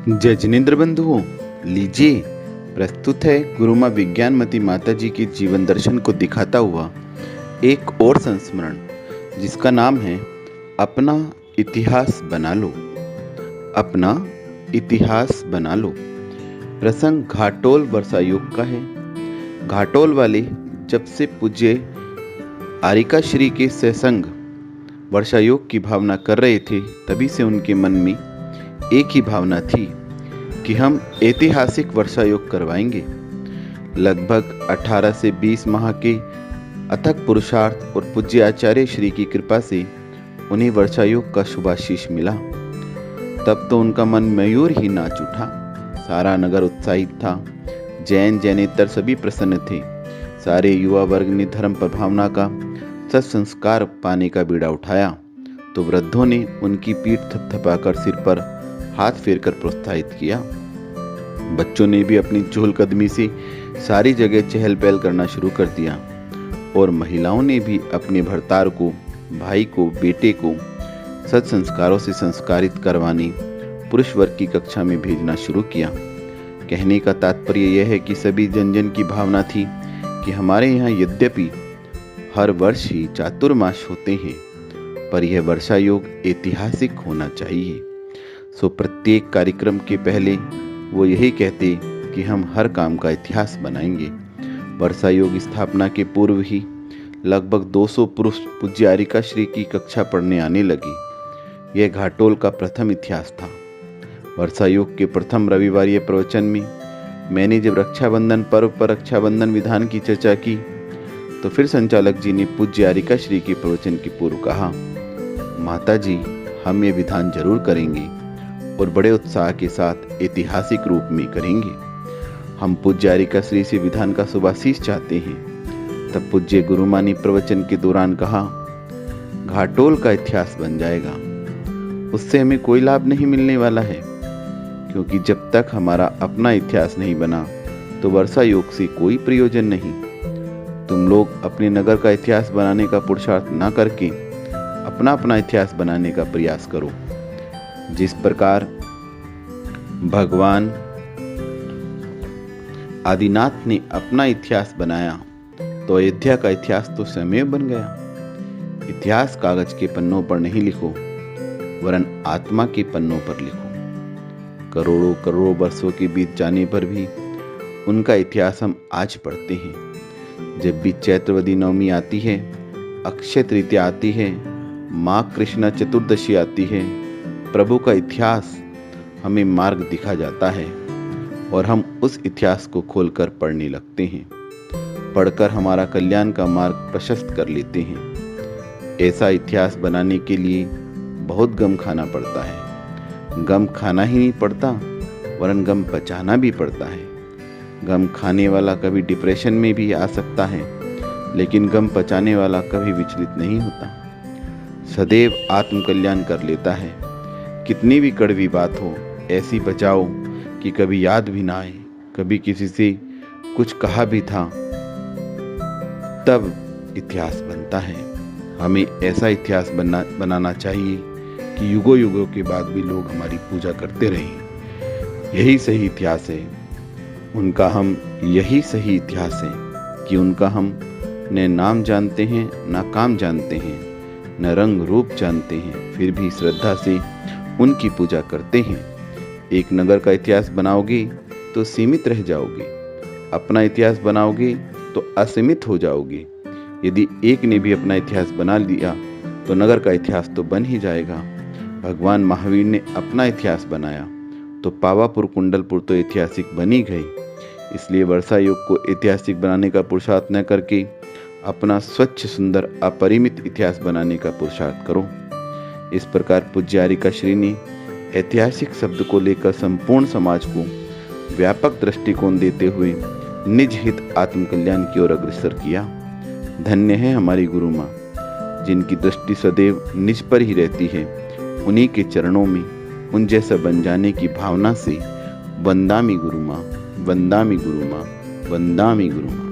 जय जिनेन्द्र बंधुओं, लीजिए प्रस्तुत है गुरु माँ विज्ञानमती माता जी के जीवन दर्शन को दिखाता हुआ एक और संस्मरण, जिसका नाम है अपना इतिहास बना लो। अपना इतिहास बना लो। प्रसंग घाटोल वर्षायोग का है। घाटोल वाले जब से पूज्य आरिका श्री के सत्संग वर्षायोग की भावना कर रहे थे, तभी से उनके मन में एक ही भावना थी कि हम ऐतिहासिक वर्षायोग करवाएंगे। लगभग 18 से 20 माह के अथक पुरुषार्थ और पूज्य आचार्य श्री की कृपा से उन्हें वर्षायोग का शुभाशीष मिला। तब तो उनका मन मयूर ही नाच उठा। सारा नगर उत्साहित था। जैन जैनेतर सभी प्रसन्न थे। सारे युवा वर्ग ने धर्म प्रभावना का सत्संस्कार पाने का बीड़ा उठाया तो वृद्धों ने उनकी पीठ थपथपाकर सिर पर हाथ फेरकर प्रोत्साहित किया। बच्चों ने भी अपनी चहलकदमी से सारी जगह चहल पहल करना शुरू कर दिया और महिलाओं ने भी अपने भरतार को, भाई को, बेटे को सत्संस्कारों से संस्कारित करवाने पुरुष वर्ग की कक्षा में भेजना शुरू किया। कहने का तात्पर्य यह है कि सभी जन जन की भावना थी कि हमारे यहाँ यद्यपि हर वर्ष ही चातुर्मास होते हैं, पर यह वर्षा योग ऐतिहासिक होना चाहिए। सो प्रत्येक कार्यक्रम के पहले वो यही कहते कि हम हर काम का इतिहास बनाएंगे। वर्षा योग स्थापना के पूर्व ही लगभग 200 पुरुष पूज्य आरिका श्री की कक्षा पढ़ने आने लगे। यह घाटोल का प्रथम इतिहास था। वर्षा योग के प्रथम रविवारीय प्रवचन में मैंने जब रक्षाबंधन पर्व पर रक्षाबंधन विधान की चर्चा की तो फिर संचालक जी ने पूज्य आरिका श्री के प्रवचन के पूर्व कहा, माता जी, हम ये विधान जरूर करेंगे और बड़े उत्साह के साथ ऐतिहासिक रूप में करेंगे। हम पूज्य आरिका श्री से विधान का शुभाशीष चाहते हैं। तब पूज्य गुरु माँ ने प्रवचन के दौरान कहा, घाटोल का इतिहास बन जाएगा। उससे हमें कोई लाभ नहीं मिलने वाला है, क्योंकि जब तक हमारा अपना इतिहास नहीं बना तो वर्षा योग से कोई प्रयोजन नहीं। तुम लोग अपने नगर का इतिहास बनाने का पुरुषार्थ ना करके अपना अपना इतिहास बनाने का प्रयास करो। जिस प्रकार भगवान आदिनाथ ने अपना इतिहास बनाया तो अयोध्या का इतिहास तो स्वयं बन गया। इतिहास कागज के पन्नों पर नहीं लिखो, वरन आत्मा के पन्नों पर लिखो। करोड़ों करोड़ों वर्षों के बीत जाने पर भी उनका इतिहास हम आज पढ़ते हैं। जब भी चैत्रवदी नवमी आती है, अक्षय तृतीया आती है, माँ कृष्णा चतुर्दशी आती है, प्रभु का इतिहास हमें मार्ग दिखा जाता है और हम उस इतिहास को खोलकर पढ़ने लगते हैं। पढ़कर हमारा कल्याण का मार्ग प्रशस्त कर लेते हैं। ऐसा इतिहास बनाने के लिए बहुत गम खाना पड़ता है। गम खाना ही नहीं पड़ता, वरन गम पचाना भी पड़ता है। गम खाने वाला कभी डिप्रेशन में भी आ सकता है, लेकिन गम पचाने वाला कभी विचलित नहीं होता, सदैव आत्मकल्याण कर लेता है। कितनी भी कड़वी बात हो, ऐसी बचाओ कि कभी याद भी ना आए। कभी किसी से कुछ कहा भी था, तब इतिहास बनता है। हमें ऐसा इतिहास बनाना चाहिए कि युगों युगों के बाद भी लोग हमारी पूजा करते रहें। यही सही इतिहास है उनका। हम यही सही इतिहास है कि उनका हम न नाम जानते हैं, न काम जानते हैं, न रंग रूप जानते हैं, फिर भी श्रद्धा से उनकी पूजा करते हैं। एक नगर का इतिहास बनाओगे तो सीमित रह जाओगे, अपना इतिहास बनाओगे तो असीमित हो जाओगे। यदि एक ने भी अपना इतिहास बना लिया तो नगर का इतिहास तो बन ही जाएगा। भगवान महावीर ने अपना इतिहास बनाया तो पावापुर कुंडलपुर तो ऐतिहासिक बन ही गई। इसलिए वर्षा योग को ऐतिहासिक बनाने का पुरुषार्थ न करके अपना स्वच्छ सुंदर अपरिमित इतिहास बनाने का पुरुषार्थ करो। इस प्रकार पूज्य आरिका श्री ने ऐतिहासिक शब्द को लेकर संपूर्ण समाज को व्यापक दृष्टिकोण देते हुए निज हित आत्मकल्याण की ओर अग्रसर किया। धन्य है हमारी गुरु माँ, जिनकी दृष्टि सदैव निज पर ही रहती है। उन्हीं के चरणों में उन जैसा बन जाने की भावना से वंदामि गुरु माँ, वंदामि गुरु माँ, वंदामि गुरु माँ।